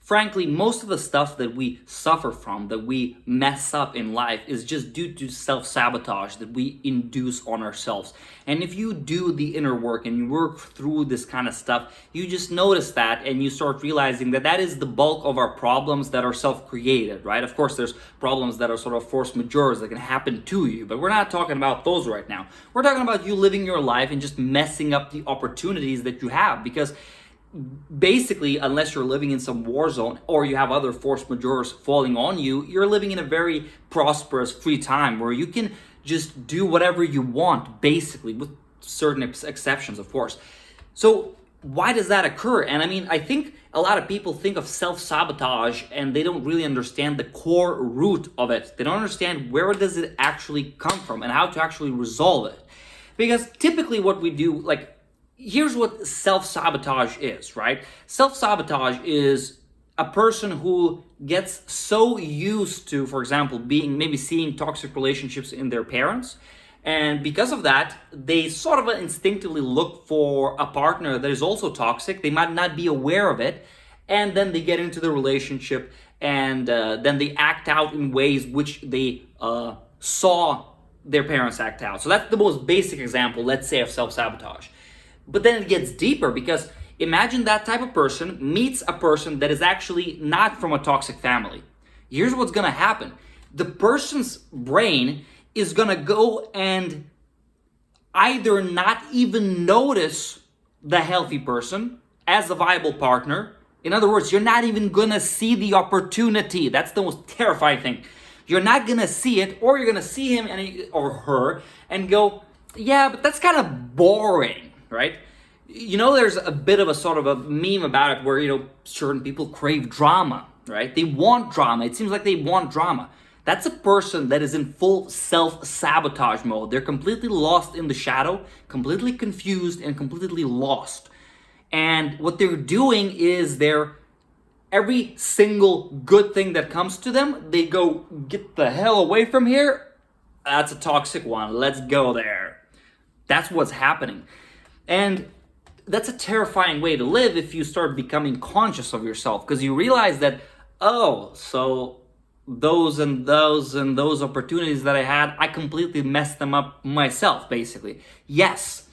frankly, most of the stuff that we suffer from, that we mess up in life, is just due to self-sabotage that we induce on ourselves. And if you do the inner work and you work through this kind of stuff, you just notice that and you start realizing that that is the bulk of our problems that are self-created, right? Of course, there's problems that are sort of force majeures that can happen to you, but we're not talking about those right now. We're talking about you living your life and just messing up the opportunities that you have, because basically, unless you're living in some war zone or you have other force majeures falling on you, you're living in a very prosperous, free time where you can just do whatever you want, basically, with certain exceptions, of course. So why does that occur? And I mean, I think a lot of people think of self-sabotage and they don't really understand the core root of it. They don't understand where does it actually come from and how to actually resolve it. Because typically what we do, like, here's what self-sabotage is, right? Self-sabotage is a person who gets so used to, for example, maybe seeing toxic relationships in their parents. And because of that, they sort of instinctively look for a partner that is also toxic. They might not be aware of it. And then they get into the relationship and then they act out in ways which they saw their parents act out. So that's the most basic example, let's say, of self-sabotage. But then it gets deeper, because imagine that type of person meets a person that is actually not from a toxic family. Here's what's going to happen. The person's brain is going to go and either not even notice the healthy person as a viable partner. In other words, you're not even going to see the opportunity. That's the most terrifying thing. You're not going to see it, or you're going to see him or her and go, yeah, but that's kind of boring. Right? You know, there's a bit of a sort of a meme about it where, you know, certain people crave drama, right? They want drama. It seems like they want drama. That's a person that is in full self-sabotage mode. They're completely lost in the shadow, completely confused and completely lost. And what they're doing is every single good thing that comes to them, they go, get the hell away from here. That's a toxic one. Let's go there. That's what's happening. And that's a terrifying way to live if you start becoming conscious of yourself, because you realize that, oh, so those and those and those opportunities that I had, I completely messed them up myself, basically. Yes,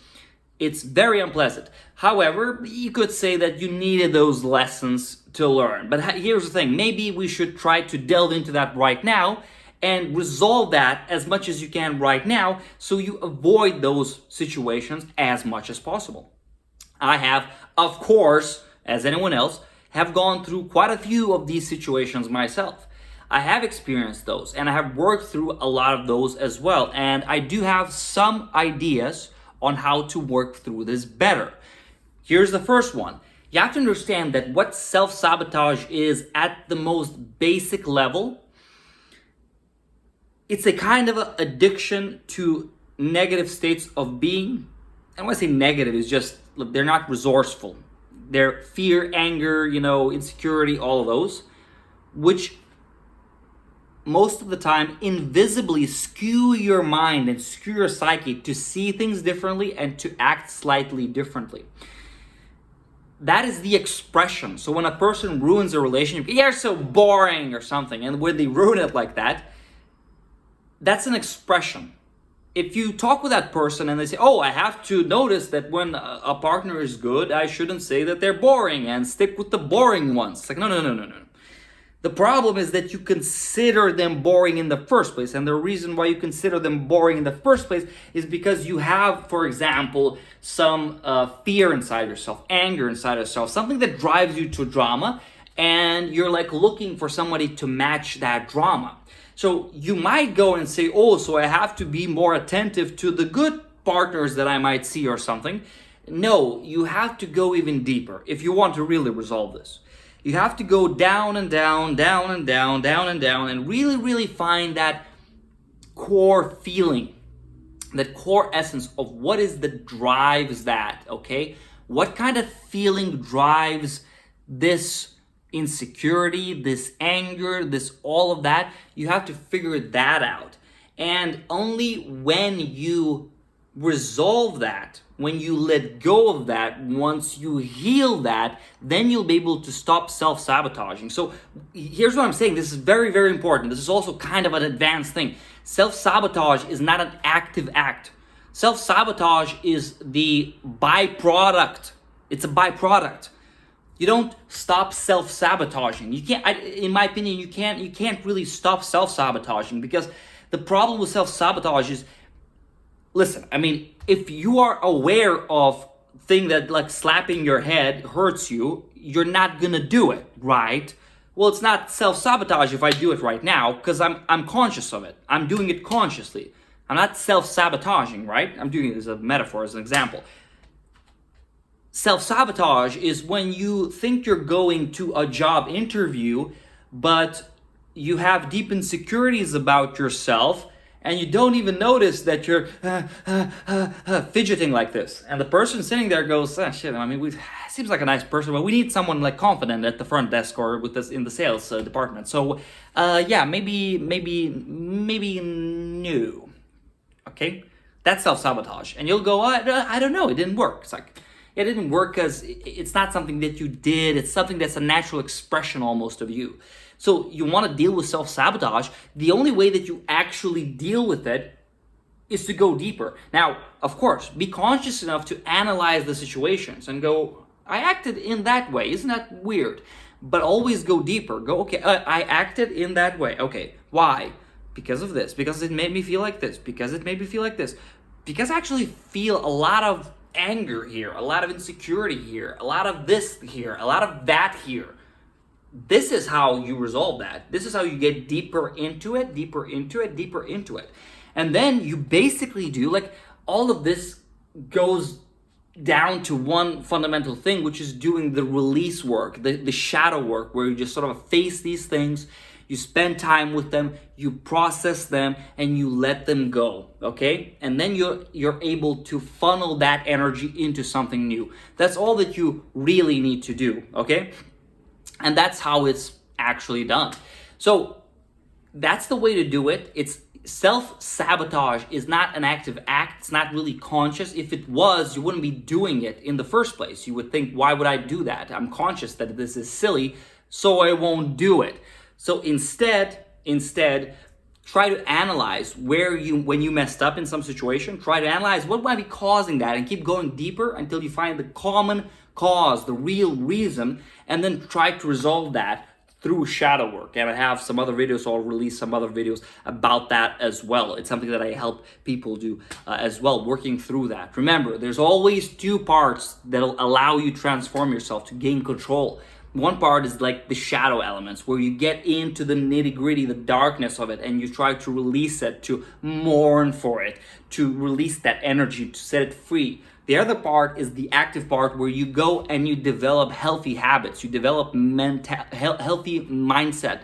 it's very unpleasant. However, you could say that you needed those lessons to learn. But here's the thing, maybe we should try to delve into that right now and resolve that as much as you can right now, so you avoid those situations as much as possible. I have, of course, as anyone else, have gone through quite a few of these situations myself. I have experienced those, and I have worked through a lot of those as well. And I do have some ideas on how to work through this better. Here's the first one. You have to understand that what self-sabotage is at the most basic level, it's a kind of an addiction to negative states of being. And when I say negative, it's just, look, they're not resourceful. They're fear, anger, insecurity, all of those, which most of the time invisibly skew your mind and skew your psyche to see things differently and to act slightly differently. That is the expression. So when a person ruins a relationship, you're so boring or something, and when they ruin it like that, that's an expression. If you talk with that person and they say, oh, I have to notice that when a partner is good, I shouldn't say that they're boring and stick with the boring ones. It's like, no. The problem is that you consider them boring in the first place. And the reason why you consider them boring in the first place is because you have, for example, some fear inside yourself, anger inside yourself, something that drives you to drama, and you're like looking for somebody to match that drama. So you might go and say, oh, so I have to be more attentive to the good partners that I might see or something. No, you have to go even deeper if you want to really resolve this. You have to go down and down, down and down, down and down, and really, really find that core feeling, that core essence of what is that drives that, okay? What kind of feeling drives this insecurity, this anger, this all of that? You have to figure that out. And only when you resolve that, when you let go of that, once you heal that, then you'll be able to stop self-sabotaging. So here's what I'm saying. This is very, very important. This is also kind of an advanced thing. Self-sabotage is not an active act. Self-sabotage is the byproduct. It's a byproduct. You don't stop self-sabotaging. You can't, in my opinion, you can't really stop self-sabotaging, because the problem with self-sabotage is, listen, I mean, if you are aware of thing that like slapping your head hurts you, you're not gonna do it, right? Well, it's not self-sabotage if I do it right now, because I'm conscious of it. I'm doing it consciously. I'm not self-sabotaging, right? I'm doing it as a metaphor, as an example. Self-sabotage is when you think you're going to a job interview, but you have deep insecurities about yourself, and you don't even notice that you're fidgeting like this. And the person sitting there goes, shit, I mean, seems like a nice person, but we need someone like confident at the front desk or with us in the sales department. So, yeah, maybe no. Okay? That's self-sabotage. And you'll go, I don't know, it didn't work. It's like, it didn't work because it's not something that you did. It's something that's a natural expression almost of you. So you want to deal with self-sabotage. The only way that you actually deal with it is to go deeper. Now, of course, be conscious enough to analyze the situations and go, I acted in that way. Isn't that weird? But always go deeper. Go, okay, I acted in that way. Okay, why? Because of this. Because it made me feel like this. Because it made me feel like this. Because I actually feel a lot of anger here, a lot of insecurity here, a lot of this here, a lot of that here. This is how you resolve that. This is how you get deeper into it, deeper into it, deeper into it. And then you basically do, like, all of this goes down to one fundamental thing, which is doing the release work, the shadow work, where you just sort of face these things, you spend time with them, you process them, and you let them go, okay? And then you're able to funnel that energy into something new. That's all that you really need to do, okay? And that's how it's actually done. So that's the way to do it. It's self-sabotage is not an active act. It's not really conscious. If it was, you wouldn't be doing it in the first place. You would think, why would I do that? I'm conscious that this is silly, so I won't do it. So instead, try to analyze when you messed up in some situation. Try to analyze what might be causing that, and keep going deeper until you find the common cause, the real reason, and then try to resolve that through shadow work. And I have some other videos, so I'll release some other videos about that as well. It's something that I help people do as well, working through that. Remember, there's always two parts that'll allow you to transform yourself, to gain control. One part is like the shadow elements, where you get into the nitty-gritty, the darkness of it, and you try to release it, to mourn for it, to release that energy, to set it free. The other part is the active part, where you go and you develop healthy habits, you develop healthy mindset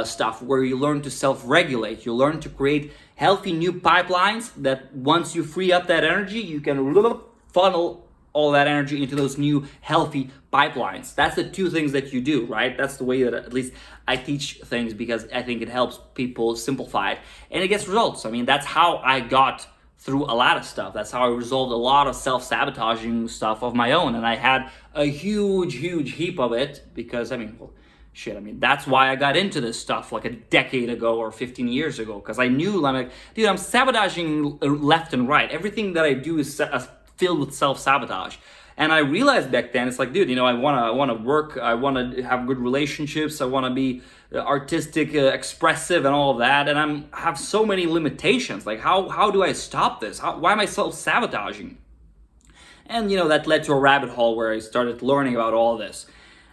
stuff, where you learn to self-regulate, you learn to create healthy new pipelines that once you free up that energy, you can funnel all that energy into those new healthy pipelines. That's the two things that you do, right? That's the way that at least I teach things, because I think it helps people simplify it and it gets results. I mean, that's how I got through a lot of stuff. That's how I resolved a lot of self-sabotaging stuff of my own. And I had a huge heap of it, because that's why I got into this stuff like a decade ago or 15 years ago, because I knew, I'm like, dude, I'm sabotaging left and right. Everything that I do is filled with self-sabotage. And I realized back then, it's like, dude, I want to work, I want to have good relationships, I want to be artistic, expressive, and all of that, and I have so many limitations. Like, how do I stop this? Why am I self-sabotaging? And that led to a rabbit hole where I started learning about all this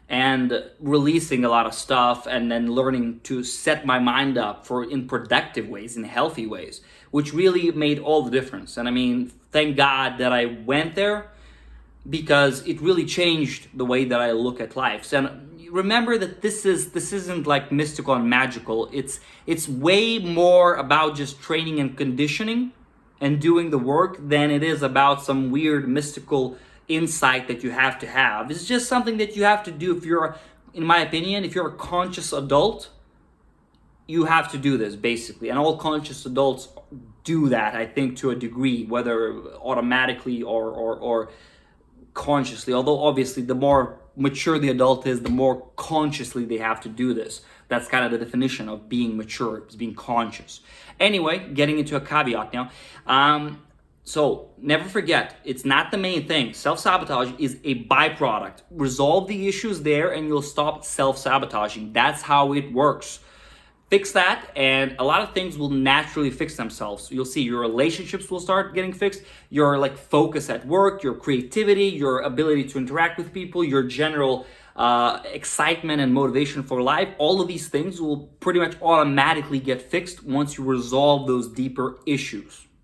and releasing a lot of stuff, and then learning to set my mind up in productive ways, in healthy ways, which really made all the difference. And I mean, thank God that I went there, because it really changed the way that I look at life. And remember that this isn't like mystical and magical. It's way more about just training and conditioning and doing the work than it is about some weird mystical insight that you have to have. It's just something that you have to do if you're, in my opinion, if you're a conscious adult. you have to do this basically, and all conscious adults do that, I think, to a degree, whether automatically or consciously. Although obviously the more mature the adult is, the more consciously they have to do this. That's kind of the definition of being mature, is being conscious. Anyway, getting into a caveat now. So never forget, it's not the main thing. Self-sabotage is a byproduct. Resolve the issues there and you'll stop self-sabotaging. That's how it works. Fix that and a lot of things will naturally fix themselves. You'll see your relationships will start getting fixed, your like focus at work, your creativity, your ability to interact with people, your general excitement and motivation for life. All of these things will pretty much automatically get fixed once you resolve those deeper issues.